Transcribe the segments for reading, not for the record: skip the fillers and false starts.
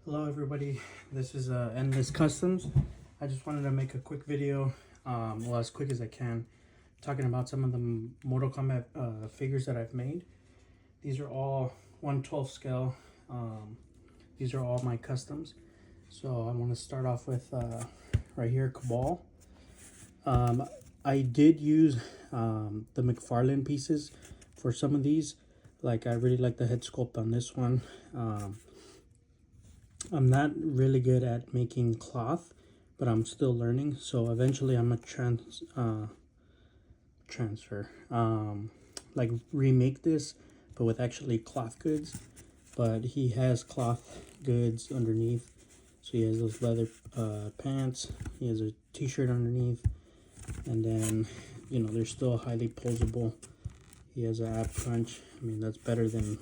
Hello everybody, this is Endless Customs. I just wanted to make a quick video, well, as quick as I can, talking about some of the Mortal Kombat figures that I've made. These are all 1/12 scale. These are all my customs. So I want to start off with right here, Cabal. I did use the McFarlane pieces for some of these. Like, I really like the head sculpt on this one. I'm not really good at making cloth, but I'm still learning. So eventually I'm gonna transfer, like remake this, but with actually cloth goods. But he has cloth goods underneath. So he has those leather pants. He has a t-shirt underneath. And then, you know, they're still highly posable. He has an ab crunch. I mean, that's better than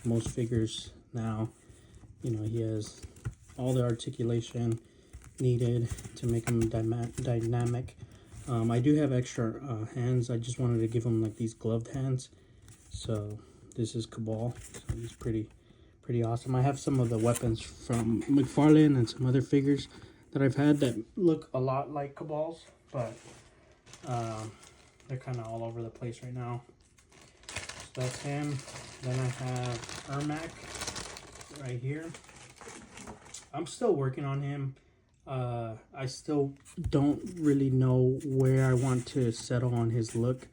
most figures now. You know, he has all the articulation needed to make him dynamic. I do have extra hands. I just wanted to give him like these gloved hands. So this is Cabal. So he's pretty awesome. I have some of the weapons from McFarlane and some other figures that I've had that look a lot like Cabal's, but they're kind of all over the place right now. So that's him. Then I have Ermac right here. I'm still working on him. I still don't really know where I want to settle on his look.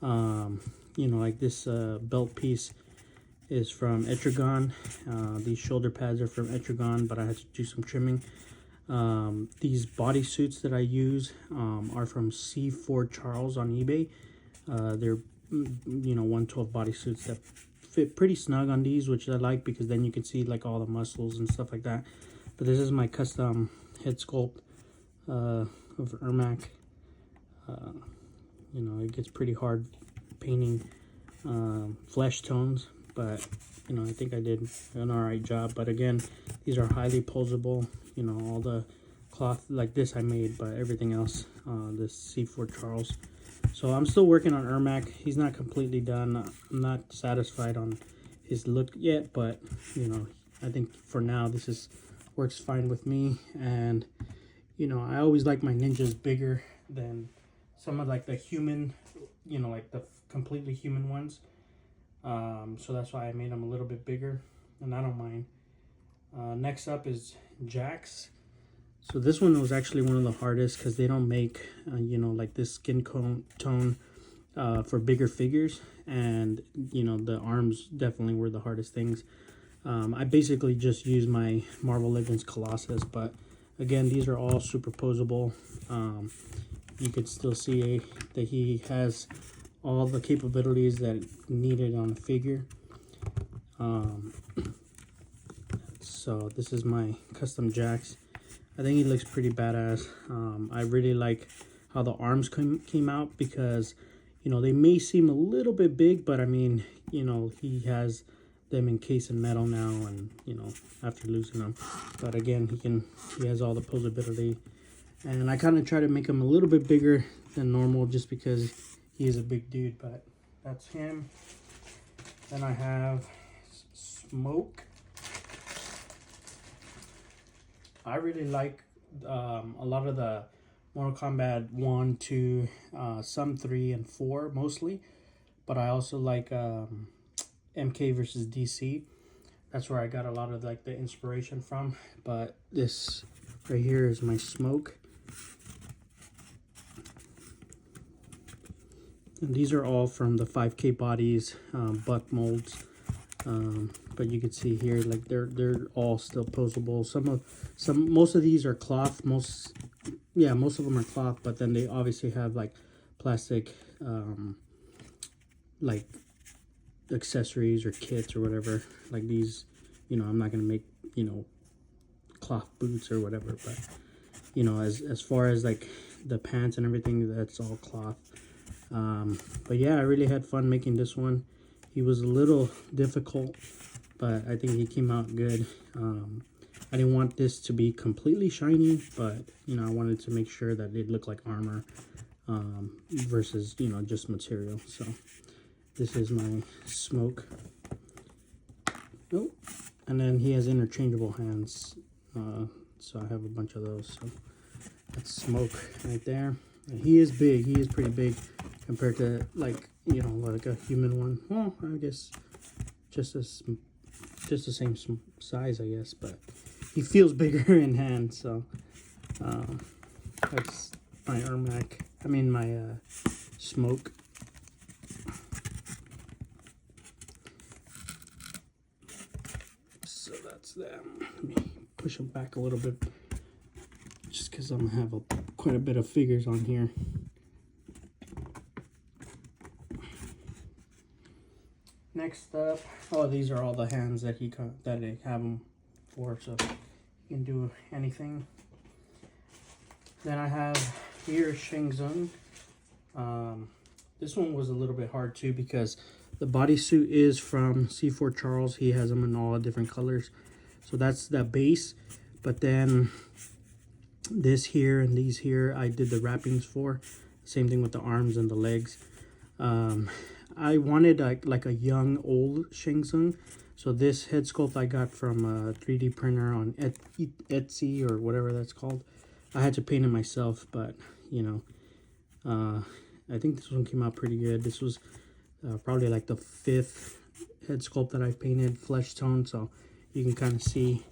You know, like this belt piece is from Etrigan. These shoulder pads are from Etrigan, but I had to do some trimming. These bodysuits that I use are from C4 Charles on eBay. They're, you know, 1/12 bodysuits that fit pretty snug on these, which I like because then you can see like all the muscles and stuff like that. But this is my custom head sculpt of Ermac. You know, it gets pretty hard painting flesh tones, but you know, I think I did an alright job. But again, these are highly posable. You know, all the cloth like this I made, but everything else, this C4 Charles. So I'm still working on Ermac. He's not completely done. I'm not satisfied on his look yet, but you know, I think for now this works fine with me. And you know, I always like my ninjas bigger than some of like the human, you know, like the completely human ones. So that's why I made them a little bit bigger, and I don't mind. Next up is Jax. So this one was actually one of the hardest because they don't make, you know, like this skin tone for bigger figures. And, you know, the arms definitely were the hardest things. I basically just used my Marvel Legends Colossus, but again, these are all superposable. You could still see that he has all the capabilities that needed on a figure. So this is my custom Jax. I think he looks pretty badass. I really like how the arms came out because, you know, they may seem a little bit big, but I mean, you know, he has them encased in metal now, and you know, after losing them. But again, he has all the posability, and I kind of try to make him a little bit bigger than normal just because he is a big dude. But that's him. Then I have Smoke. I really like a lot of the Mortal Kombat 1, 2, some 3 and 4 mostly, but I also like MK versus DC. That's where I got a lot of like the inspiration from. But this right here is my Smoke, and these are all from the 5K bodies buck molds. But you can see here, like they're all still posable. Most of these are cloth. Most of them are cloth, but then they obviously have like plastic, like accessories or kits or whatever. Like these, you know, I'm not gonna make, you know, cloth boots or whatever, but you know, as far as like the pants and everything, that's all cloth. But yeah, I really had fun making this one. He was a little difficult, but I think he came out good. I didn't want this to be completely shiny, but you know, I wanted to make sure that it looked like armor versus, you know, just material. So this is my Smoke. Oh, And then he has interchangeable hands, so I have a bunch of those. So that's Smoke right there. And he is big. He is pretty big compared to, like, you know, like a human one. Well, I guess just the same size, I guess, but he feels bigger in hand. So that's my Ermac. I mean my Smoke. So that's them. Let me push them back a little bit, just because I'm gonna have quite a bit of figures on here. Next up, oh, these are all the hands that they have them for, so you can do anything. Then I have here Shang Tsung. This one was a little bit hard too because the bodysuit is from C4 Charles. He has them in all different colors. So that's the base. But then this here and these here, I did the wrappings for. Same thing with the arms and the legs. I wanted like a young, old Shang Tsung. So this head sculpt I got from a 3D printer on Etsy or whatever that's called. I had to paint it myself, but, you know, I think this one came out pretty good. This was probably like the 5th head sculpt that I painted, flesh tone, so you can kind of see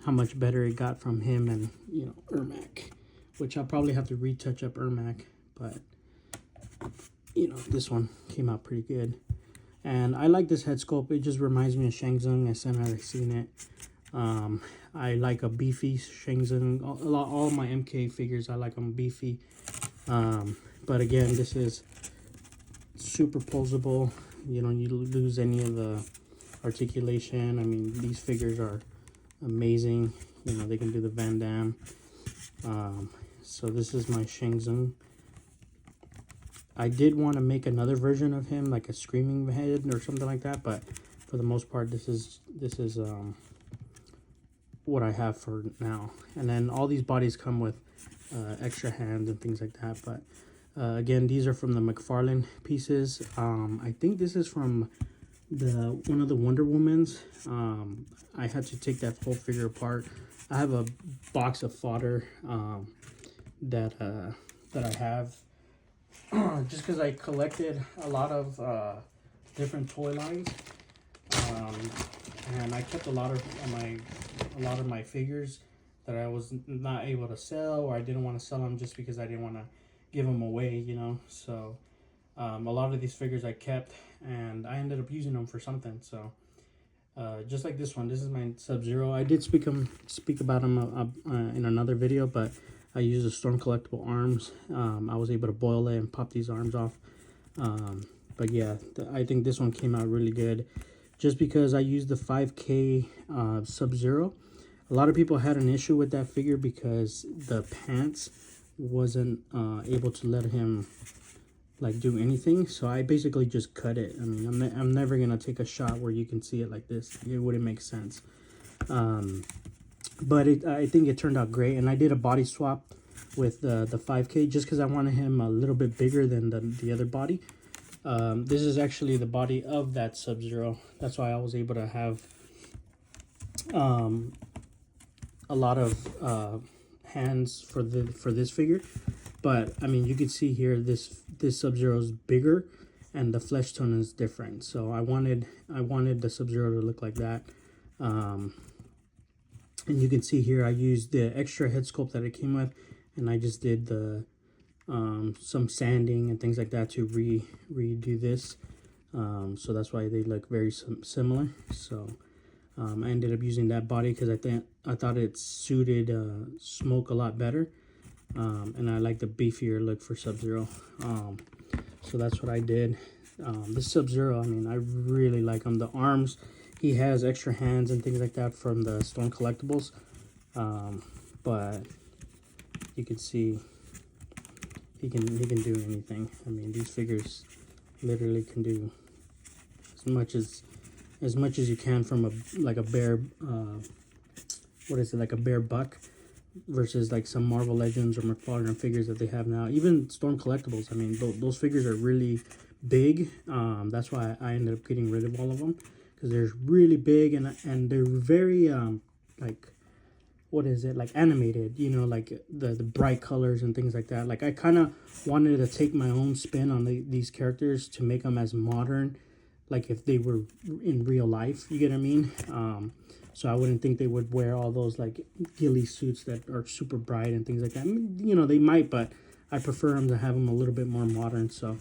how much better it got from him and, you know, Ermac, which I'll probably have to retouch up Ermac, but, you know, this one came out pretty good. And I like this head sculpt. It just reminds me of Shang Tsung as soon as I've seen it. I like a beefy Shang Tsung. All my MK figures, I like them beefy. But again, this is super posable. You don't lose any of the articulation. I mean, these figures are amazing. You know, they can do the Van Damme. So this is my Shang Tsung. I did want to make another version of him, like a screaming head or something like that, but for the most part, this is what I have for now. And then all these bodies come with extra hands and things like that. But again, these are from the McFarlane pieces. I think this is from one of the Wonder Womans. I had to take that whole figure apart. I have a box of fodder that I have just because I collected a lot of different toy lines, and I kept a lot of my figures that I was not able to sell, or I didn't want to sell them just because I didn't want to give them away, you know. So a lot of these figures I kept, and I ended up using them for something. So just like this one, this is my Sub-Zero. I did speak about him in another video, but I used the Storm Collectible arms. I was able to boil it and pop these arms off. But yeah, I think this one came out really good, just because I used the 5K Sub-Zero. A lot of people had an issue with that figure because the pants wasn't able to let him like do anything. So I basically just cut it. I mean, I'm never gonna take a shot where you can see it like this. It wouldn't make sense. But I think it turned out great. And I did a body swap with the 5K just because I wanted him a little bit bigger than the other body. This is actually the body of that Sub-Zero. That's why I was able to have a lot of hands for this figure. But I mean, you can see here this Sub-Zero is bigger and the flesh tone is different. So I wanted the Sub-Zero to look like that. And you can see here I used the extra head sculpt that it came with, and I just did the some sanding and things like that to redo this. So that's why they look very similar. So I ended up using that body because I thought it suited Smoke a lot better, and I like the beefier look for Sub-Zero. So that's what I did. This Sub-Zero, I mean, I really like him. The arms, he has extra hands and things like that from the Storm Collectibles, but you can see he can do anything. I mean, these figures literally can do as much as you can from a bear. What is it, like a bear buck, versus like some Marvel Legends or McFarlane figures that they have now. Even Storm Collectibles, I mean, those figures are really big. That's why I ended up getting rid of all of them, because they're really big, and they're very like, what is it, like animated, you know, like the bright colors and things like that. Like I kind of wanted to take my own spin on these characters to make them as modern, like if they were in real life, you get what I mean. So I wouldn't think they would wear all those like ghillie suits that are super bright and things like that. I mean, you know, they might, but I prefer them to have them a little bit more modern. So,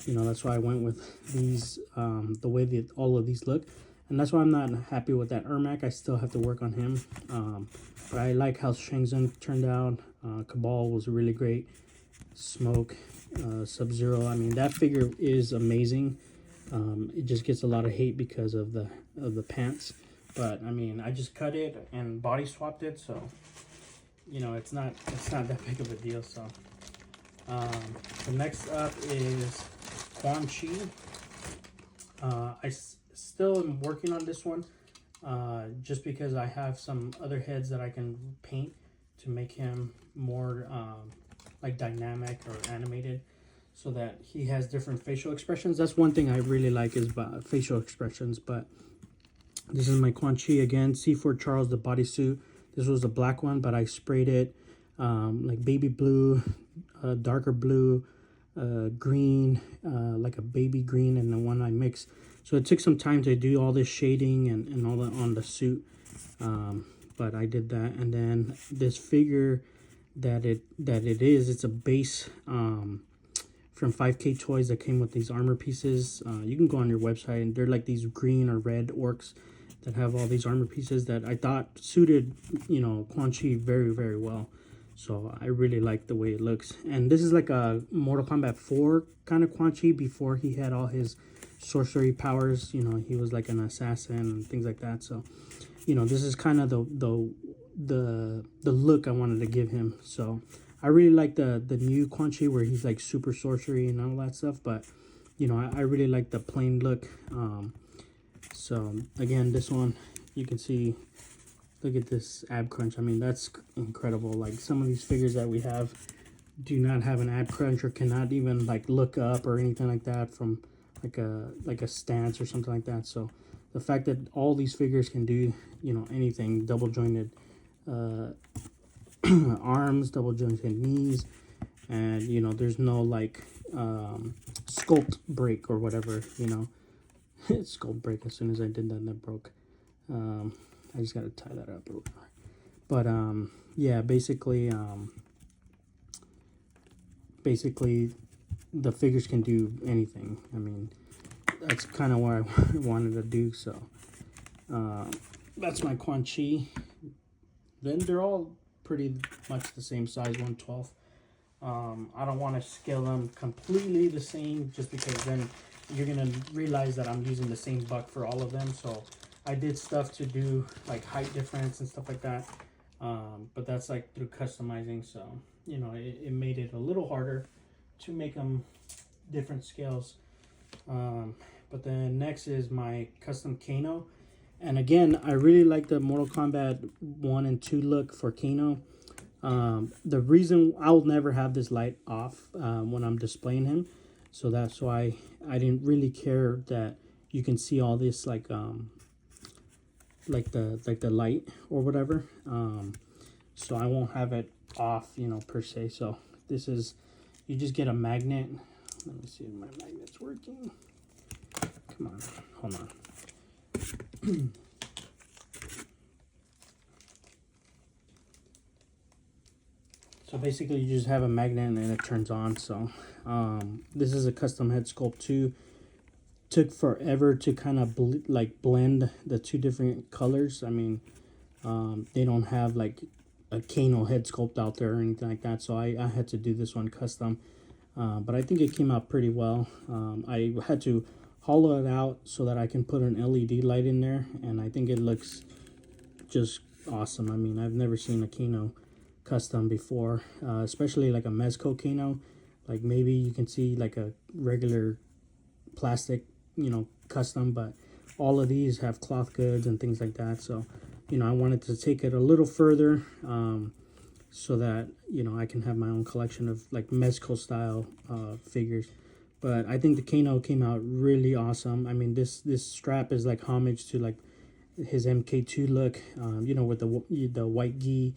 you know, that's why I went with these, the way that all of these look. And that's why I'm not happy with that Ermac. I still have to work on him. But I like how Shang Tsung turned out. Cabal was really great. Smoke, Sub-Zero. I mean, that figure is amazing. It just gets a lot of hate because of the pants. But I mean, I just cut it and body swapped it, so you know it's not that big of a deal. So the next up is Quan Chi. I still am working on this one, just because I have some other heads that I can paint to make him more like dynamic or animated, so that he has different facial expressions. That's one thing I really like is about facial expressions. But this is my Quan Chi again, C4 Charles, the bodysuit. This was the black one, but I sprayed it like baby blue, darker blue, green, like a baby green, and the one I mixed. So it took some time to do all this shading and all that on the suit, but I did that. And then this figure that it is, it's a base from 5K Toys that came with these armor pieces. You can go on your website, and they're like these green or red orcs that have all these armor pieces that I thought suited, you know, Quan Chi very, very well. So I really like the way it looks. And this is like a Mortal Kombat 4 kind of Quan Chi before he had all his sorcery powers. You know, he was like an assassin and things like that. So, you know, this is kind of the look I wanted to give him. So I really like the new Quan Chi where he's like super sorcery and all that stuff. But, you know, I really like the plain look. So again, this one, you can see, look at this ab crunch. I mean, that's incredible. Like some of these figures that we have do not have an ab crunch or cannot even like look up or anything like that from like a stance or something like that. So the fact that all these figures can do, you know, anything, double jointed arms, double jointed knees, and you know, there's no like sculpt break or whatever, you know. Sculpt break. As soon as I did that broke. I just gotta tie that up or whatever. But yeah, basically the figures can do anything. I mean, that's kind of what I wanted to do. So that's my Quan Chi. Then they're all pretty much the same size, 1/12. I don't want to scale them completely the same, just because then you're gonna realize that I'm using the same buck for all of them. So I did stuff to do like height difference and stuff like that, but that's like through customizing. So you know, it made it a little harder to make them different scales. But then next is my custom Kano, and again, I really like the Mortal Kombat 1 and 2 look for Kano. The reason I'll never have this light off when I'm displaying him, so that's why I didn't really care that you can see all this like the light or whatever. So I won't have it off, you know, per se. So this is, you just get a magnet. Let me see if my magnet's working. Come on, hold on. So basically you just have a magnet and it turns on. So this is a custom head sculpt too. Took forever to kind of blend the two different colors. I mean, they don't have like a Kano head sculpt out there or anything like that, so I had to do this one custom. But I think it came out pretty well. I had to hollow it out so that I can put an LED light in there, and I think it looks just awesome. I mean, I've never seen a Kano custom before, especially like a Mezco Kano. Like maybe you can see like a regular plastic, you know, custom, but all of these have cloth goods and things like that. So, you know, I wanted to take it a little further, so that, you know, I can have my own collection of like Mezco style figures. But I think the Kano came out really awesome. I mean, this strap is like homage to like his MK2 look, you know, with the white gi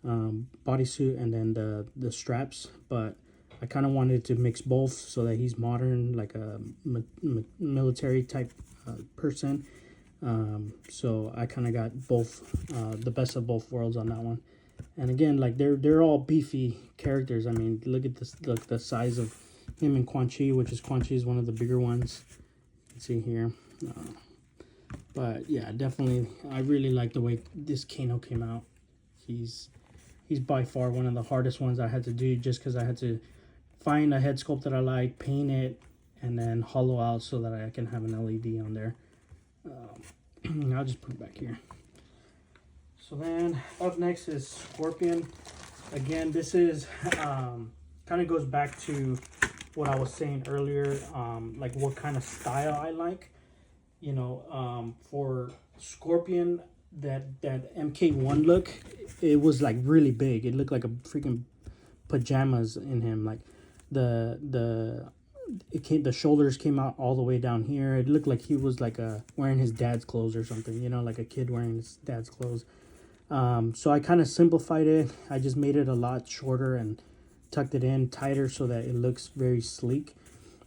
bodysuit and then the straps. But I kind of wanted to mix both so that he's modern, like a military type person. So I kind of got both, the best of both worlds on that one. And again, like they're all beefy characters. I mean, look at this, look the size of him and Quan Chi, which is Quan Chi is one of the bigger ones. You can see here. But yeah, definitely, I really like the way this Kano came out. He's by far one of the hardest ones I had to do, just because I had to find a head sculpt that I like, paint it, and then hollow out so that I can have an LED on there. I'll just put it back here. So then up next is Scorpion. Again, this is kind of goes back to what I was saying earlier, like what kind of style I like. You know, for Scorpion, that MK1 look, it was like really big. It looked like a freaking pajamas in him. Like the shoulders came out all the way down here. It looked like he was like wearing his dad's clothes or something, you know, like a kid wearing his dad's clothes. So I kind of simplified it. I just made it a lot shorter and tucked it in tighter so that it looks very sleek.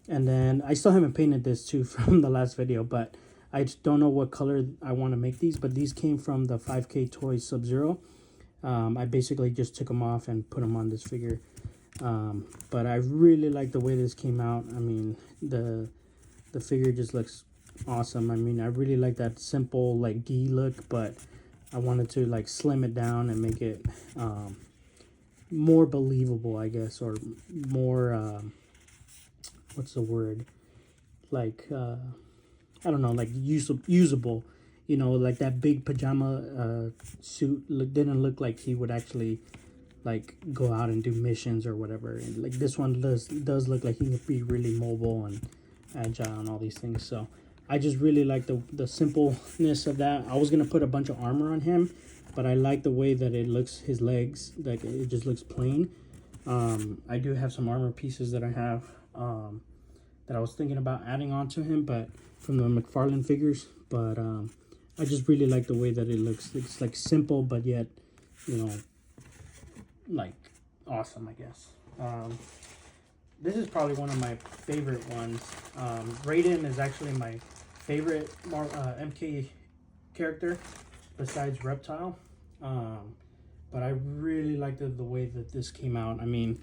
And then I still haven't painted this too from the last video, but I just don't know what color I want to make these. But these came from the 5K Toys Sub-Zero. I basically just took them off and put them on this figure. But I really like the way this came out. I mean, the figure just looks awesome. I mean, I really like that simple like gi look, but I wanted to like slim it down and make it more believable, I guess, or more what's the word, like I don't know, like usable, you know, like that big pajama suit didn't look like he would actually like go out and do missions or whatever. And like this one does look like he could be really mobile and agile and all these things. So I just really like the simpleness of that. I was gonna put a bunch of armor on him, but I like the way that it looks, his legs, like it just looks plain. I do have some armor pieces that I have that I was thinking about adding on to him, but from the McFarlane figures. But I just really like the way that it looks. It's like simple, but yet, you know, like awesome, I guess. This is probably one of my favorite ones. Raiden is actually my favorite MK character besides Reptile. But I really like the way that this came out. I mean,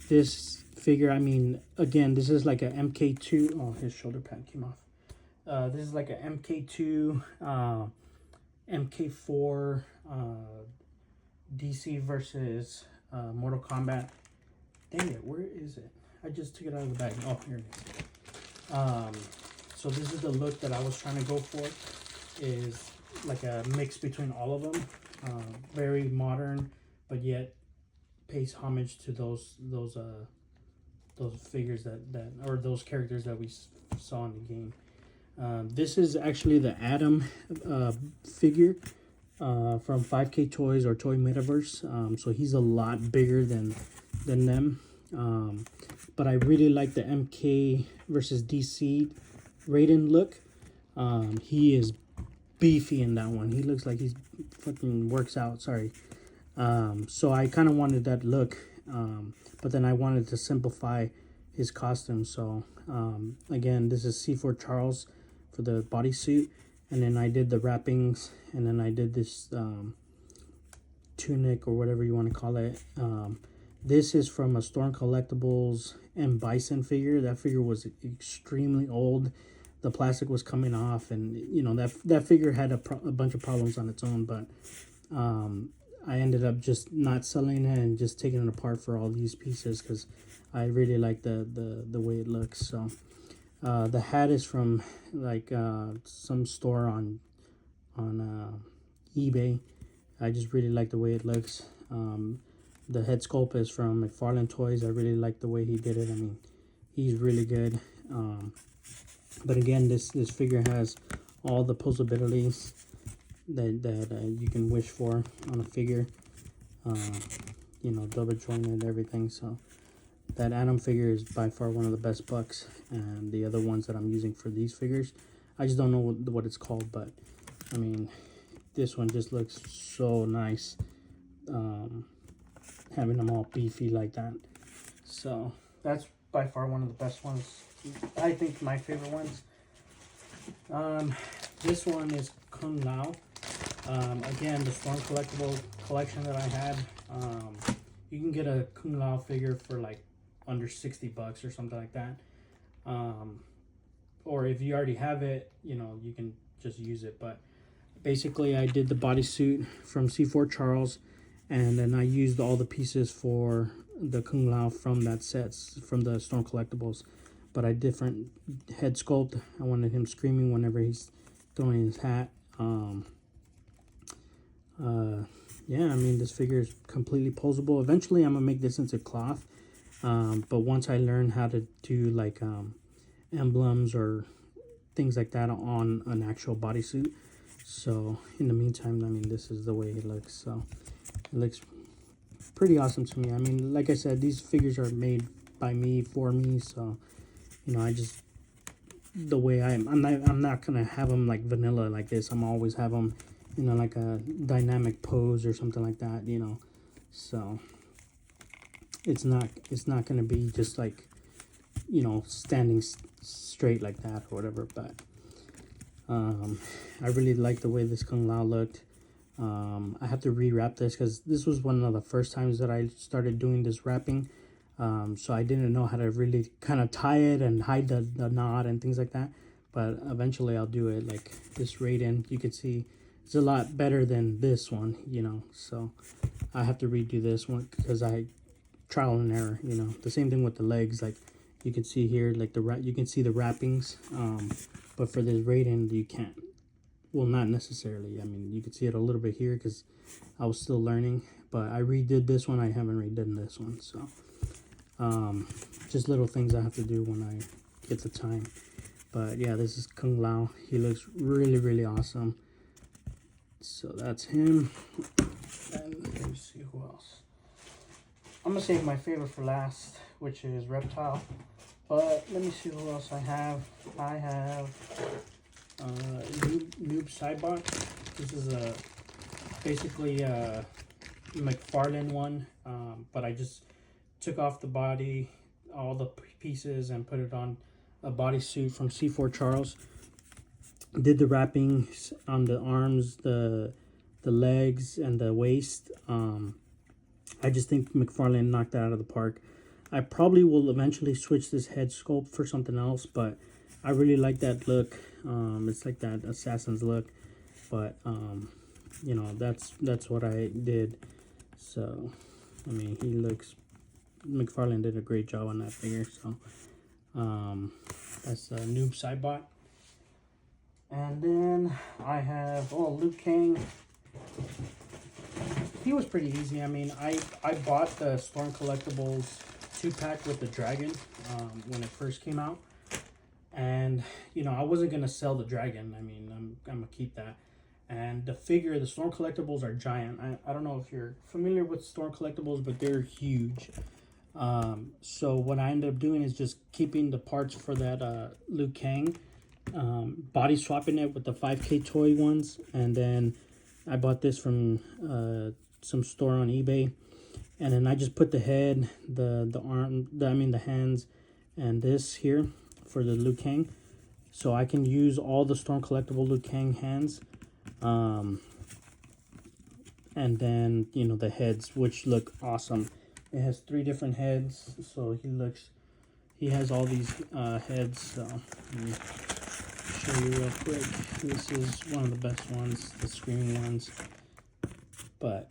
this figure, I mean, again, this is like a MK2. Oh, his shoulder pad came off. This is like a MK2, MK4 DC versus Mortal Kombat. Dang it, where is it? I just took it out of the bag. Oh, here it is. So this is the look that I was trying to go for. Is like a mix between all of them. Very modern, but yet pays homage to those figures that or those characters that we saw in the game. This is actually the Adam figure from 5K Toys or Toy Metaverse. So he's a lot bigger than them. But I really like the MK versus DC Raiden look. He is beefy in that one. He looks like he's fucking works out. Sorry. So I kind of wanted that look, but then I wanted to simplify his costume. So again, this is C4 Charles for the bodysuit, and then I did the wrappings, and then I did this tunic or whatever you want to call it. This is from a Storm Collectibles M Bison figure. That figure was extremely old. The plastic was coming off, and you know that figure had a bunch of problems on its own. But I ended up just not selling it and just taking it apart for all these pieces because I really like the way it looks. So the hat is from like some store on eBay. I just really like the way it looks. The head sculpt is from McFarlane Toys. I really like the way he did it. I mean, he's really good. But again, this figure has all the posabilities that you can wish for on a figure. You know, double jointed, everything. So that Adam figure is by far one of the best bucks, and the other ones that I'm using for these figures, I just don't know what it's called, but I mean, this one just looks so nice, having them all beefy like that. So that's by far one of the best ones. I think my favorite ones. This one is Kung Lao. Again, the Storm Collectible collection that I had. You can get a Kung Lao figure for like under 60 bucks or something like that. Or if you already have it, you know, you can just use it. But basically, I did the bodysuit from C4 Charles, and then I used all the pieces for the Kung Lao from that set, from the Storm Collectibles. But I different head sculpt. I wanted him screaming whenever he's throwing his hat. Yeah, I mean, this figure is completely posable. Eventually, I'm gonna make this into cloth. But once I learn how to do like emblems or things like that on an actual bodysuit. So in the meantime, I mean, this is the way it looks. So it looks pretty awesome to me. I mean, like I said, these figures are made by me, for me. So, you know, I just, the way I'm not gonna have them like vanilla like this. I'm always have them, you know, like a dynamic pose or something like that, you know. So it's not gonna be just like, you know, standing straight like that or whatever. But I really like the way this Kung Lao looked. I have to rewrap this because this was one of the first times that I started doing this wrapping. So I didn't know how to really kind of tie it and hide the knot and things like that. But eventually I'll do it. Like this Raiden, you can see it's a lot better than this one, you know. So I have to redo this one because I trial and error, you know. The same thing with the legs, like you can see here, like you can see the wrappings. But for this Raiden, you can't. Well, not necessarily. I mean, you can see it a little bit here because I was still learning. But I redid this one. I haven't redone this one. So just little things I have to do when I get the time. But yeah, this is Kung Lao. He looks really, really awesome. So that's him. And let me see who else. I'm gonna save my favorite for last, which is Reptile. But let me see who else I have. I have Noob Sidebot. This is basically a McFarlane one, but I just took off the body, all the pieces, and put it on a bodysuit from C4 Charles. Did the wrappings on the arms, the legs, and the waist. I just think McFarlane knocked that out of the park. I probably will eventually switch this head sculpt for something else, but I really like that look. It's like that assassin's look, but you know, that's what I did. So I mean, McFarlane did a great job on that figure. So that's a Noob Sidebot. And then I have Liu Kang. He was pretty easy. I mean, I bought the Storm Collectibles 2-pack with the dragon when it first came out. And, you know, I wasn't going to sell the dragon. I mean, I'm going to keep that. And the Storm Collectibles are giant. I don't know if you're familiar with Storm Collectibles, but they're huge. So what I ended up doing is just keeping the parts for that Liu Kang, body swapping it with the 5K toy ones. And then I bought this from some store on eBay. And then I just put the head, the arm, the hands, and this here for the Liu Kang. So I can use all the Storm Collectible Liu Kang hands. And then, you know, the heads, which look awesome. It has 3 different heads. So he has all these heads. So let me show you real quick. This is one of the best ones, the screaming ones. But,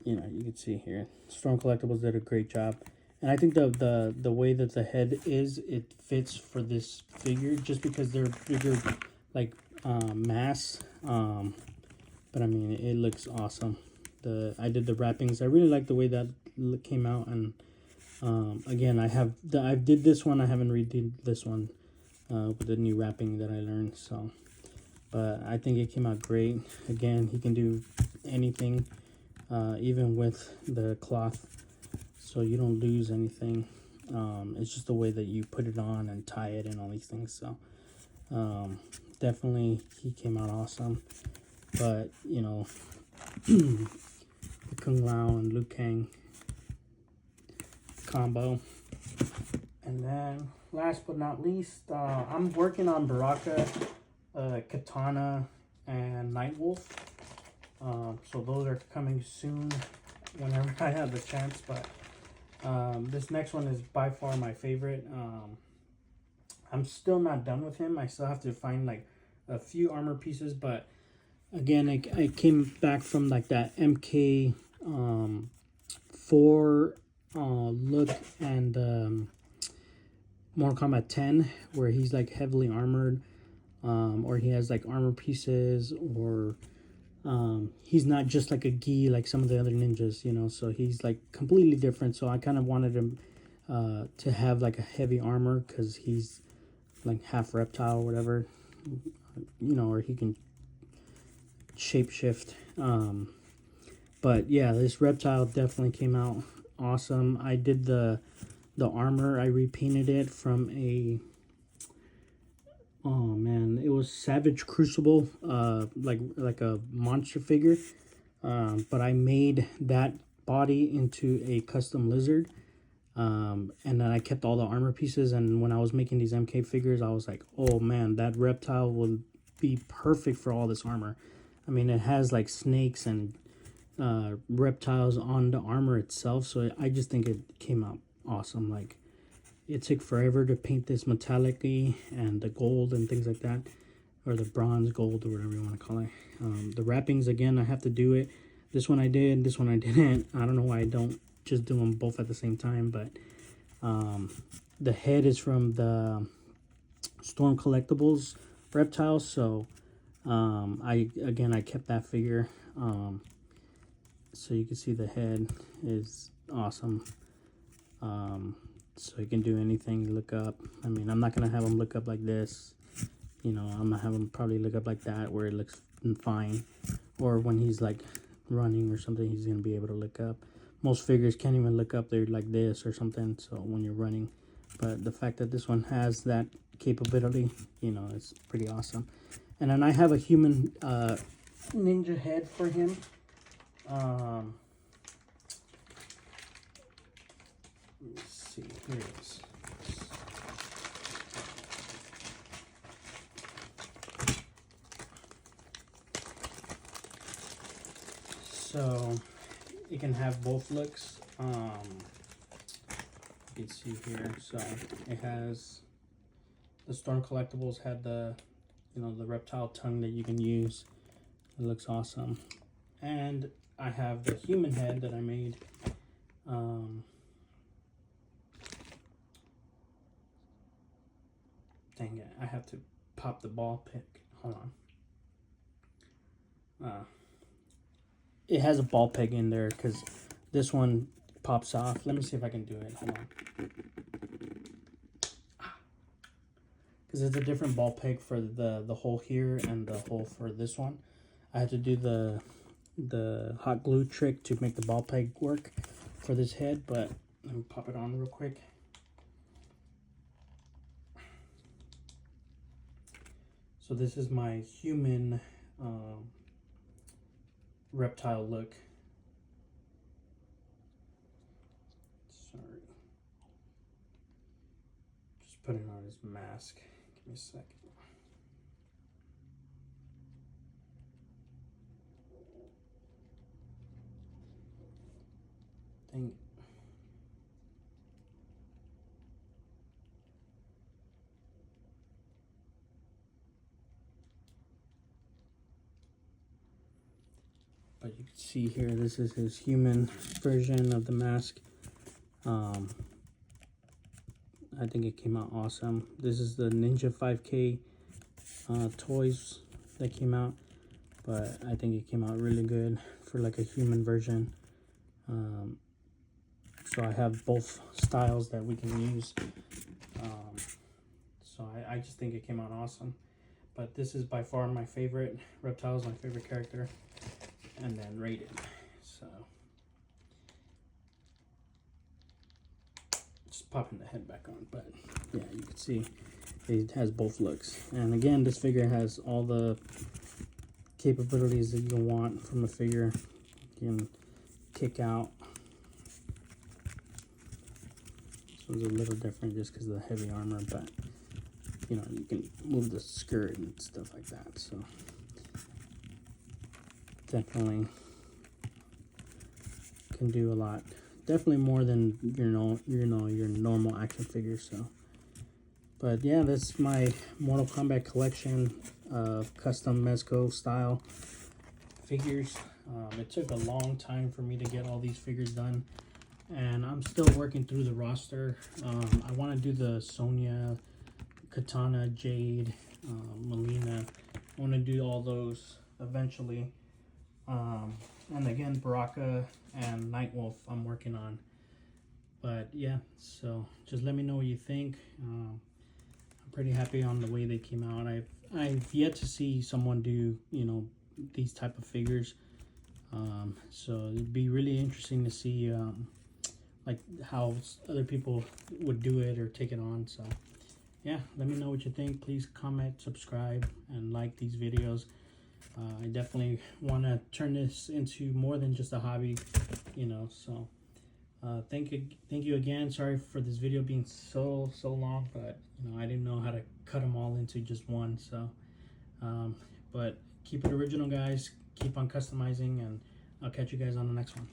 you know, you can see here, Storm Collectibles did a great job. And I think the way that the head is, it fits for this figure just because they're bigger, like mass. But I mean, it looks awesome. I did the wrappings. I really like the way that came out. And again, I did this one. I haven't redid this one with the new wrapping that I learned. So, but I think it came out great. Again, he can do anything, even with the cloth, so you don't lose anything. It's just the way that you put it on and tie it and all these things. So definitely he came out awesome. But you know, the Kung Lao and Liu Kang combo. And then last but not least, I'm working on Baraka, Katana, and Nightwolf. So those are coming soon whenever I have the chance. But this next one is by far my favorite. I'm still not done with him. I still have to find like a few armor pieces. But again, I came back from like that MK 4 look and Mortal Kombat 10, where he's like heavily armored, or he has like armor pieces, or he's not just like a gi like some of the other ninjas, you know. So he's like completely different. So I kind of wanted him to have like a heavy armor, because he's like half reptile or whatever, you know, or he can shapeshift. But yeah, this reptile definitely came out awesome. I did the armor. I repainted it from a, oh man, it was Savage Crucible, like a monster figure. But I made that body into a custom lizard. And then I kept all the armor pieces. And when I was making these MK figures, I was like, oh man, that reptile will be perfect for all this armor. I mean, it has like snakes and reptiles on the armor itself. So I just think it came out awesome. Like, it took forever to paint this metallic-y and the gold and things like that, or the bronze gold or whatever you want to call it. The wrappings, again, I have to do it. This one I did, this one I didn't. I don't know why I don't just do them both at the same time. But the head is from the Storm Collectibles reptiles. So I kept that figure. So you can see the head is awesome. So you can do anything, look up. I mean, I'm not going to have them look up like this. You know, I'm going to have them probably look up like that, where it looks fine. Or when he's like running or something, he's going to be able to look up. Most figures can't even look up. They're like this or something, so when you're running. But the fact that this one has that capability, you know, it's pretty awesome. And then I have a human ninja head for him. Let me see, here it is. So it can have both looks. You can see here. So it has the Storm Collectibles had the, you know, the reptile tongue that you can use. It looks awesome. And I have the human head that I made. Dang it, I have to pop the ball pick. Hold on. It has a ball peg in there because this one pops off. Let me see if I can do it. Hold on. Because it's a different ball peg for the hole here and the hole for this one. I had to do the hot glue trick to make the ball peg work for this head, but let me pop it on real quick. So this is my human reptile look. Sorry. Just putting on his mask. Give me a second. Dang it. But you can see here, this is his human version of the mask. I think it came out awesome. This is the Ninja 5K toys that came out, but I think it came out really good for like a human version. So I have both styles that we can use. So I just think it came out awesome. But this is by far my favorite. Reptile's my favorite character. And then rated. So just popping the head back on, but yeah, you can see it has both looks. And again, this figure has all the capabilities that you want from a figure. You can kick out. This one's a little different just because of the heavy armor, but you know, you can move the skirt and stuff like that. So definitely can do a lot. Definitely more than your normal action figure. So, but yeah, that's my Mortal Kombat collection of custom Mezco style figures. It took a long time for me to get all these figures done, and I'm still working through the roster. I want to do the Sonya, Katana, Jade, Melina. I want to do all those eventually. And again, Baraka and Nightwolf I'm working on. But yeah, so just let me know what you think. I'm pretty happy on the way they came out. I've yet to see someone do, you know, these type of figures. So it'd be really interesting to see like how other people would do it or take it on. So yeah, let me know what you think. Please comment, subscribe, and like these videos. I definitely want to turn this into more than just a hobby, you know. So thank you again. Sorry for this video being so long, but you know, I didn't know how to cut them all into just one. So but keep it original, guys. Keep on customizing, and I'll catch you guys on the next one.